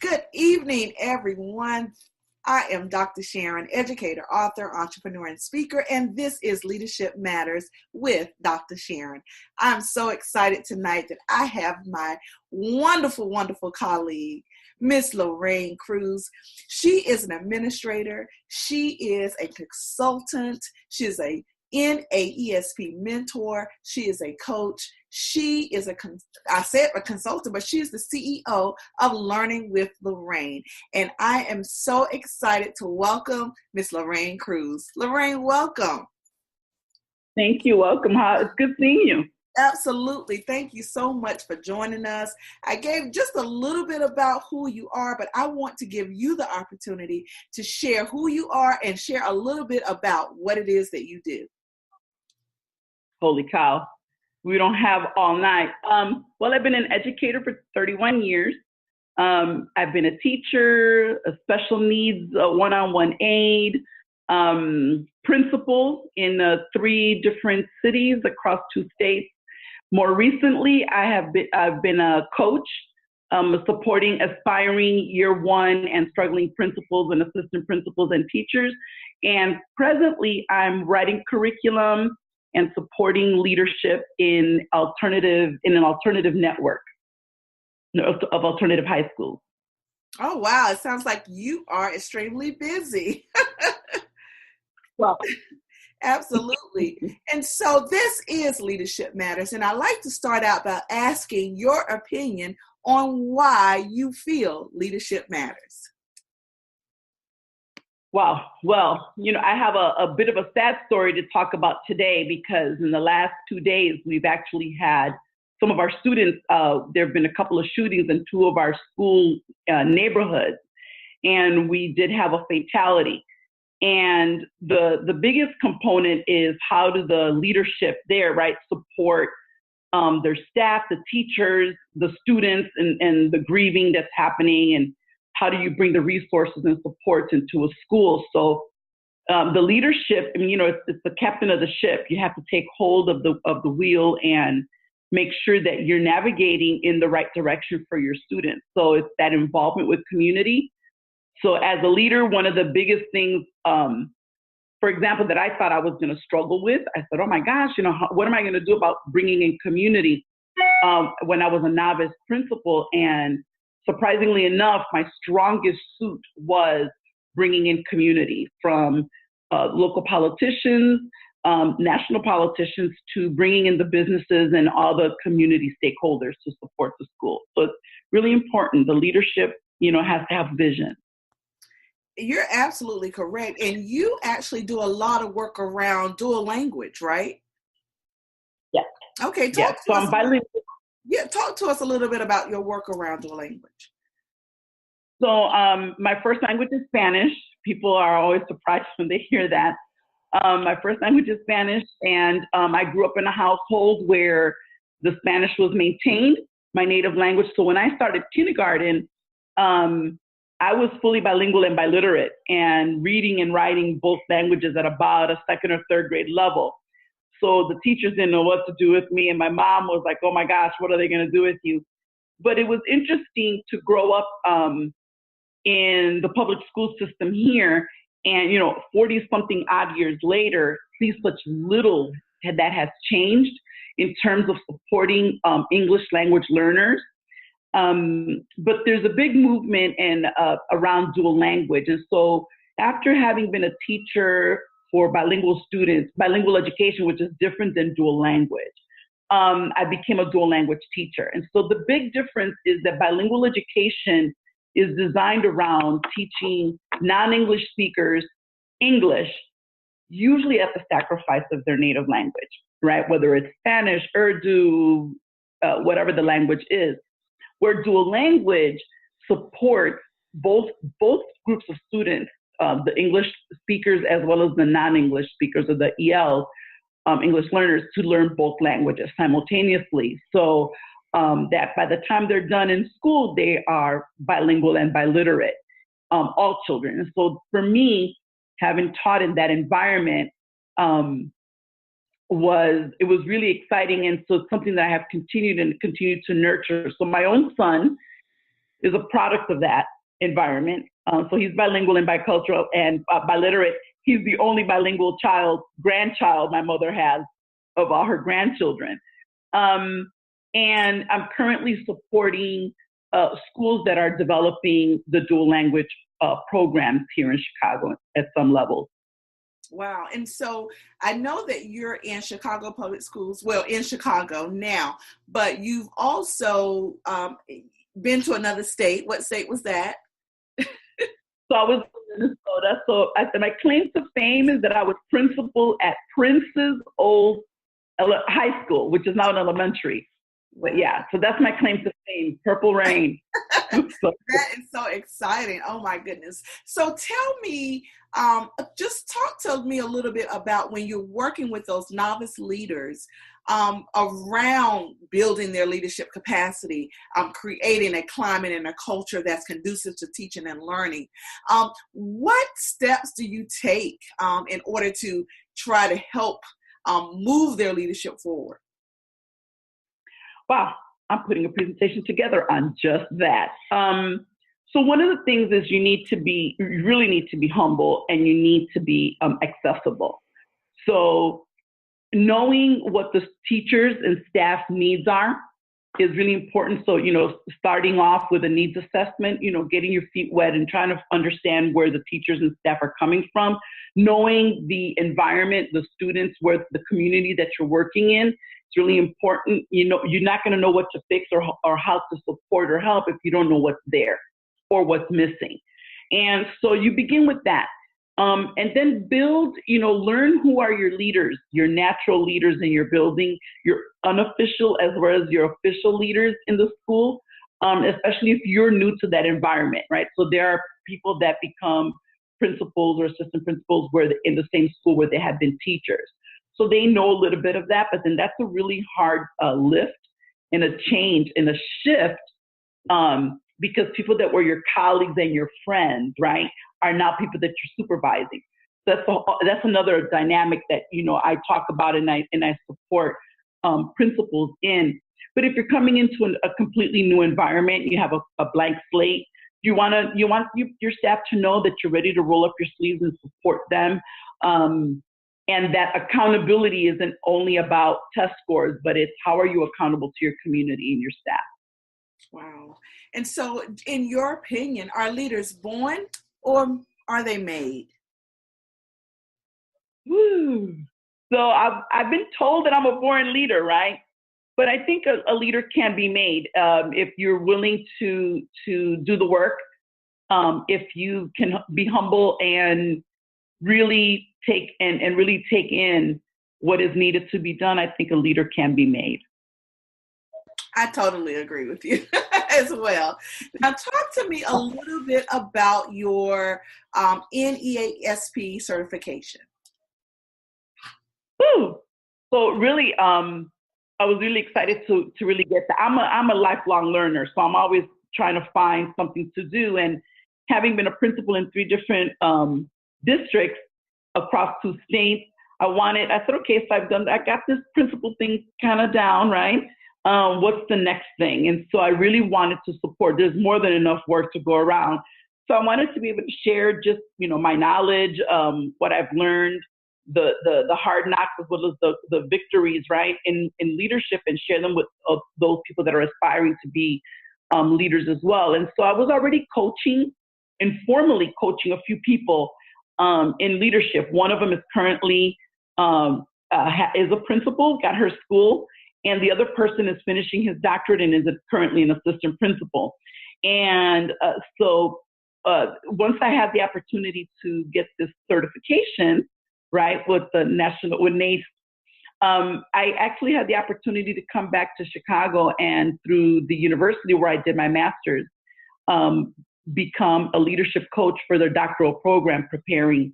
Good evening, everyone. I am Dr. Sharon, educator, author, entrepreneur, and speaker, and this is Leadership Matters with Dr. Sharon. I'm so excited tonight that I have my wonderful, wonderful colleague, Miss Lorraine Cruz. She is an administrator. She is a consultant. She is a NAESP mentor. She is a coach. She is a consultant, but she is the CEO of Learning with Lorraine. And I am so excited to welcome Miss Lorraine Cruz. Lorraine, welcome. Thank you. Welcome. It's good seeing you. Absolutely. Thank you so much for joining us. I gave just a little bit about who you are, but I want to give you the opportunity to share who you are and share a little bit about what it is that you do. Holy cow. We don't have all night. Well, I've been an educator for 31 years. I've been a teacher, a special needs, one-on-one aide, principal in 3 different cities across 2 states. More recently, I've been a coach, supporting aspiring year 1 and struggling principals and assistant principals and teachers. And presently, I'm writing curriculum and supporting leadership in an alternative network of alternative high schools. Oh, wow. It sounds like you are extremely busy. Well, absolutely. And so this is Leadership Matters. And I like to start out by asking your opinion on why you feel leadership matters. Wow. Well, I have a bit of a sad story to talk about today, because in the last 2 days, we've actually had some of our students, there have been a couple of shootings in 2 of our school neighborhoods, and we did have a fatality. And the biggest component is, how do the leadership there, right, support their staff, the teachers, the students, and the grieving that's happening, and how do you bring the resources and supports into a school? So the leadership, it's the captain of the ship. You have to take hold of the wheel and make sure that you're navigating in the right direction for your students. So it's that involvement with community. So as a leader, one of the biggest things, for example, that I thought I was going to struggle with, I said, oh my gosh, what am I going to do about bringing in community when I was a novice principal? And surprisingly enough, my strongest suit was bringing in community, from local politicians, national politicians, to bringing in the businesses and all the community stakeholders to support the school. So it's really important. The leadership, has to have vision. You're absolutely correct. And you actually do a lot of work around dual language, right? Yes. Okay. So I'm bilingual. Yeah, talk to us a little bit about your work around dual language. So my first language is Spanish. People are always surprised when they hear that. My first language is Spanish, and I grew up in a household where the Spanish was maintained, my native language. So when I started kindergarten, I was fully bilingual and biliterate, and reading and writing both languages at about a 2nd or 3rd grade level. So the teachers didn't know what to do with me, and my mom was like, oh my gosh, what are they going to do with you? But it was interesting to grow up in the public school system here, and 40-something odd years later, see such little that has changed in terms of supporting English language learners. But there's a big movement around dual language. And so after having been a teacher for bilingual students, bilingual education, which is different than dual language, I became a dual language teacher. And so the big difference is that bilingual education is designed around teaching non-English speakers English, usually at the sacrifice of their native language, right? Whether it's Spanish, Urdu, whatever the language is. Where dual language supports both groups of students, the English speakers as well as the non-English speakers, or the ELs, English learners, to learn both languages simultaneously. So that by the time they're done in school, they are bilingual and biliterate, all children. And so for me, having taught in that environment, it was really exciting. And so it's something that I have continued to nurture. So my own son is a product of that environment. So he's bilingual and bicultural and biliterate. He's the only bilingual grandchild my mother has of all her grandchildren. And I'm currently supporting schools that are developing the dual language programs here in Chicago at some levels. Wow. And so I know that you're in Chicago Public Schools, well, in Chicago now, but you've also been to another state. What state was that? So I was in Minnesota. So my claim to fame is that I was principal at Prince's Old High School, which is now an elementary. But yeah, so that's my claim to fame, Purple Rain. That is so exciting. Oh my goodness. So tell me, just talk to me a little bit about when you're working with those novice leaders around building their leadership capacity, creating a climate and a culture that's conducive to teaching and learning. What steps do you take in order to try to help move their leadership forward? Wow, I'm putting a presentation together on just that. So one of the things is you really need to be humble, and you need to be accessible. So knowing what the teachers and staff needs are is really important. So, starting off with a needs assessment, getting your feet wet and trying to understand where the teachers and staff are coming from, knowing the environment, the students, where the community that you're working in. It's really important. You're not going to know what to fix or how to support or help if you don't know what's there or what's missing. And so you begin with that. And then build, learn who are your leaders, your natural leaders in your building, your unofficial as well as your official leaders in the school, especially if you're new to that environment, right? So there are people that become principals or assistant principals in the same school where they have been teachers. So they know a little bit of that, but then that's a really hard lift and a change and a shift because people that were your colleagues and your friends, right, are now people that you're supervising. That's another dynamic that, I talk about and I support principals in. But if you're coming into a completely new environment, you have a blank slate, you want your staff to know that you're ready to roll up your sleeves and support them. And that accountability isn't only about test scores, but it's how are you accountable to your community and your staff. Wow. And so in your opinion, are leaders born or are they made? Woo. So I've been told that I'm a born leader, right? But I think a leader can be made if you're willing to do the work, if you can be humble and really take in what is needed to be done. I think a leader can be made. I totally agree with you as well. Now, talk to me a little bit about your NEASP certification. Woo. So really, I was really excited to really get that. I'm a lifelong learner, so I'm always trying to find something to do. And having been a principal in 3 different districts across 2 states, I said, okay, so I got this principal thing kind of down, right? What's the next thing? And so I really wanted to support. There's more than enough work to go around. So I wanted to be able to share just, my knowledge, what I've learned, the hard knocks as well as the victories, right, in leadership, and share them with those people that are aspiring to be leaders as well. And so I was already informally coaching a few people in leadership. One of them is currently is a principal, got her school, and the other person is finishing his doctorate and is currently an assistant principal. And so once I had the opportunity to get this certification, right, with NACE, I actually had the opportunity to come back to Chicago and through the university where I did my master's, become a leadership coach for their doctoral program, preparing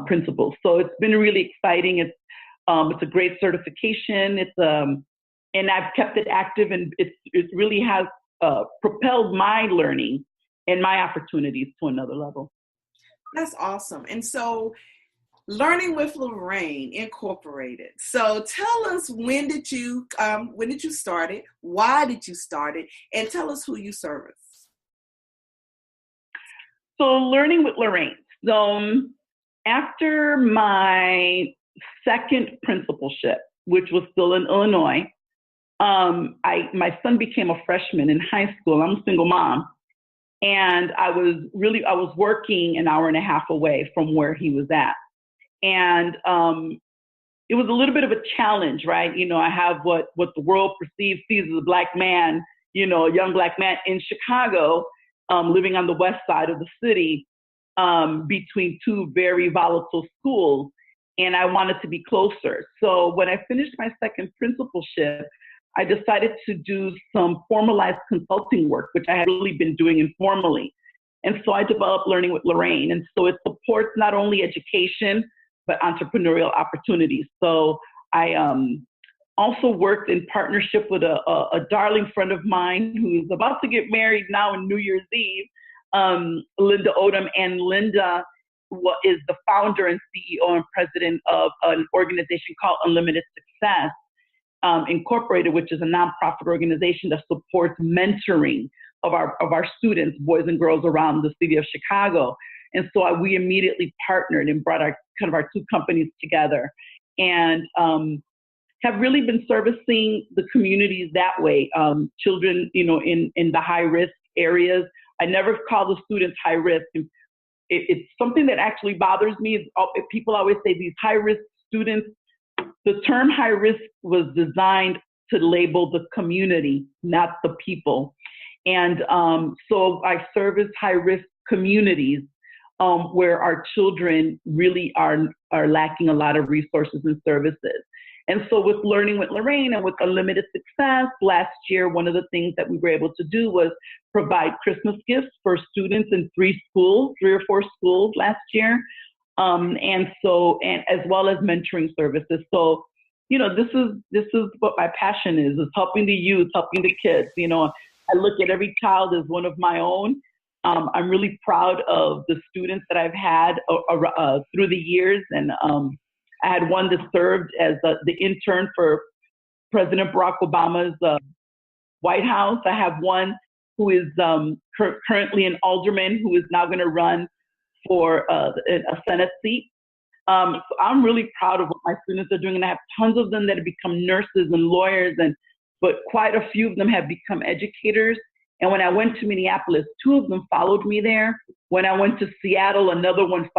principals. So it's been really exciting. It's a great certification. And I've kept it active, and it really has propelled my learning and my opportunities to another level. That's awesome. And so Learning with Lorraine Incorporated. So tell us, when did you start it? Why did you start it? And tell us who you service. So learning with Lorraine. So after my second principalship, which was still in Illinois, my son became a freshman in high school. I'm a single mom. And I was working an hour and a half away from where he was at. And it was a little bit of a challenge, right? You know, I have what the world sees as a black man, you know, a young black man in Chicago, living on the west side of the city, between two very volatile schools. And I wanted to be closer. So when I finished my second principalship, I decided to do some formalized consulting work, which I had really been doing informally. And so I developed Learning with Lorraine. And so it supports not only education, but entrepreneurial opportunities. So I also worked in partnership with a darling friend of mine who's about to get married now on New Year's Eve, Linda Odom. And Linda is the founder and CEO and president of an organization called Unlimited Success Incorporated, which is a nonprofit organization that supports mentoring of our students, boys and girls around the city of Chicago. And so we immediately partnered and brought our two companies together, and have really been servicing the communities that way. Children, you know, in the high risk areas. I never call the students high risk. It's something that actually bothers me. People always say these high risk students. The term high risk was designed to label the community, not the people. And so I service high risk communities where our children really are lacking a lot of resources and services. And so with Learning with Lorraine and with Unlimited Success, last year, one of the things that we were able to do was provide Christmas gifts for students in 3 or 4 schools last year. And as well as mentoring services. So, you know, this is what my passion is helping the youth, helping the kids. You know, I look at every child as one of my own. I'm really proud of the students that I've had through the years. And I had one that served as the intern for President Barack Obama's White House. I have one who is currently an alderman who is now going to run for a Senate seat. So I'm really proud of what my students are doing, and I have tons of them that have become nurses and lawyers, but quite a few of them have become educators. And when I went to Minneapolis, 2 of them followed me there. When I went to Seattle, another one,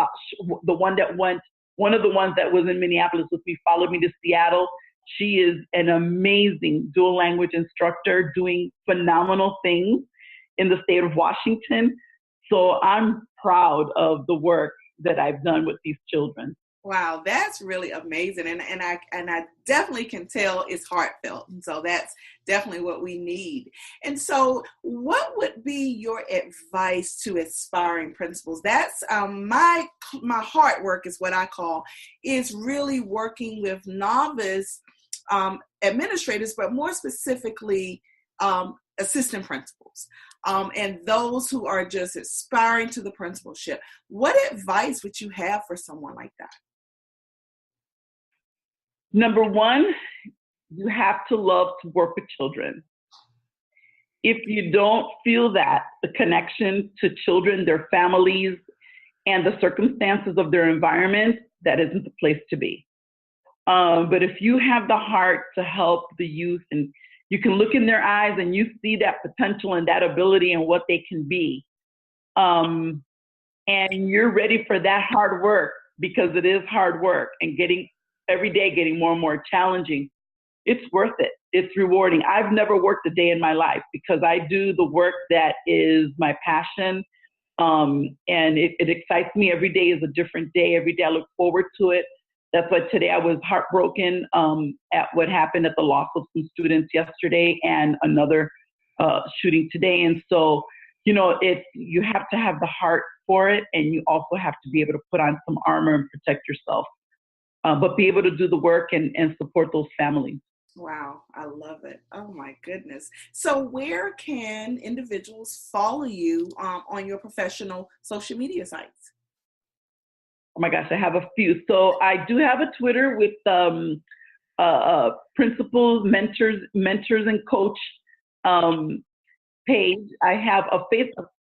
one of the ones that was in Minneapolis with me, followed me to Seattle. She is an amazing dual language instructor doing phenomenal things in the state of Washington. So I'm proud of the work that I've done with these children. Wow, that's really amazing. And I definitely can tell it's heartfelt. And so that's definitely what we need. And so what would be your advice to aspiring principals? That's my heart work is what I call, is really working with novice administrators, but more specifically assistant principals. And those who are just aspiring to the principalship. What advice would you have for someone like that? Number 1, you have to love to work with children. If you don't feel that, the connection to children, their families, and the circumstances of their environment, that isn't the place to be. But if you have the heart to help the youth, and you can look in their eyes and you see that potential and that ability and what they can be, and you're ready for that hard work, because it is hard work, and every day getting more and more challenging, it's worth it. It's rewarding. I've never worked a day in my life because I do the work that is my passion. And it excites me. Every day is a different day. Every day I look forward to it. That's why today I was heartbroken at what happened at the loss of some students yesterday and another shooting today. And so, you know, you have to have the heart for it, and you also have to be able to put on some armor and protect yourself, but be able to do the work and support those families. Wow, I love it. Oh my goodness. So where can individuals follow you on your professional social media sites? Oh my gosh, I have a few. So I do have a Twitter with principals, mentors and coach page. I have a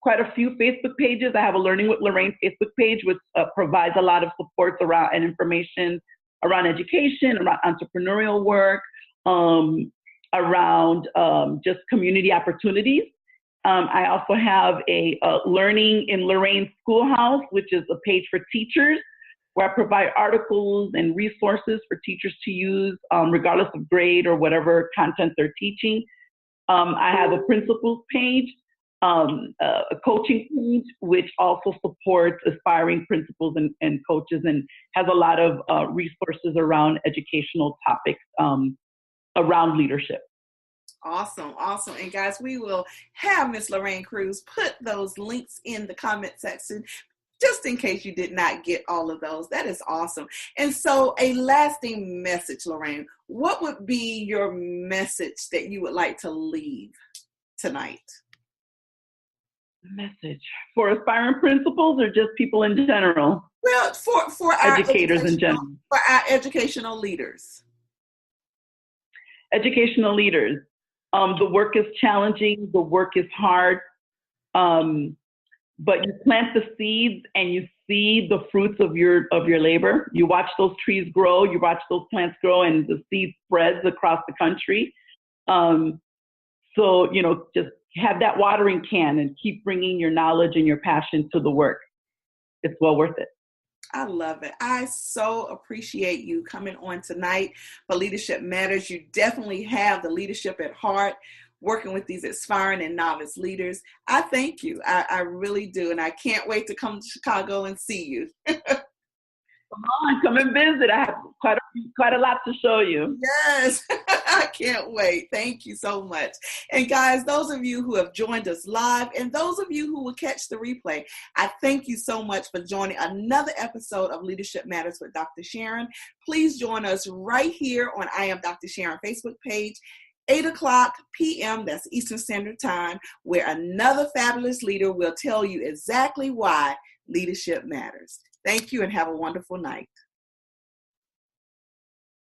quite a few Facebook pages. I have a Learning with Lorraine Facebook page, which provides a lot of supports around and information around education, around entrepreneurial work, around just community opportunities. I also have a Learning in Lorraine Schoolhouse, which is a page for teachers, where I provide articles and resources for teachers to use, regardless of grade or whatever content they're teaching. I have a principals page, a coaching page, which also supports aspiring principals and coaches, and has a lot of resources around educational topics around leadership. Awesome, awesome. And guys, we will have Miss Lorraine Cruz put those links in the comment section just in case you did not get all of those. That is awesome. And so a lasting message, Lorraine, what would be your message that you would like to leave tonight? Message for aspiring principals or just people in general? Well, for our educators in general. For our educational leaders. Educational leaders. The work is challenging. The work is hard. But you plant the seeds and you see the fruits of your labor. You watch those trees grow. You watch those plants grow, and the seed spreads across the country. So, just have that watering can and keep bringing your knowledge and your passion to the work. It's well worth it. I love it. I so appreciate you coming on tonight for Leadership Matters. You definitely have the leadership at heart, working with these aspiring and novice leaders. I thank you. I really do. And I can't wait to come to Chicago and see you. Come on, come and visit. I have quite a lot to show you. Yes, I can't wait. Thank you so much. And guys, those of you who have joined us live and those of you who will catch the replay, I thank you so much for joining another episode of Leadership Matters with Dr. Sharon. Please join us right here on I Am Dr. Sharon Facebook page, 8:00 p.m. That's Eastern Standard Time, where another fabulous leader will tell you exactly why leadership matters. Thank you and have a wonderful night.